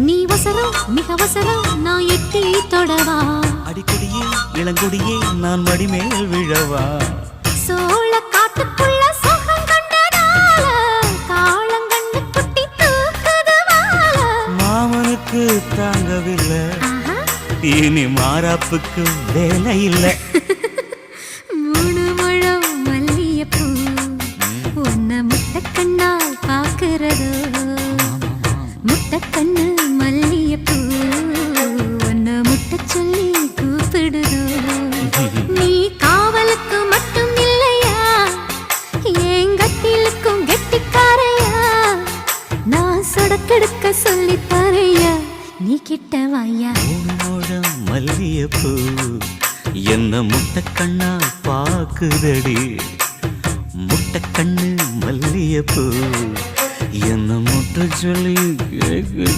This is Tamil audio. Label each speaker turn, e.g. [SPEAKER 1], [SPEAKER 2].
[SPEAKER 1] நீ வசரம் மிக வசரம் நான் எட்டி தொடவா
[SPEAKER 2] அடிக்கடியே இளங்கொடியே நான் மடிமேல் விழவா
[SPEAKER 1] சோழ காட்டுக்குள்ள சோகம் கண்டதால காளங்கண்ணு குட்டி தூக்குதுவால
[SPEAKER 2] மாமனுக்கு தாங்கவில்லை இனி மாறாப்புக்கு வேலை இல்லை
[SPEAKER 1] மூணு முழம் மல்லியப்பூ உன்னை முட்டைக்கண்ணால் பாக்குறதோ முட்டைக்கண்ணு மல்லியப்பூ உன்னை முட்டை சொல்லி கூப்பிடுதோ நீ காவலுக்கு மட்டும் இல்லையா எங்கத்திலுக்கும் கெட்டிக்காரையா நான் சொடக்கெடுக்க சொல்லி தரையா நீ கிட்ட வாயா
[SPEAKER 2] மூணு மல்லியப்பூ என்ன முட்டைக்கண்ணா பாக்குதடி முட்டைக்கண்ணு மல்லியப்பூ என்ன முட்டை சொல்லி கேக்குது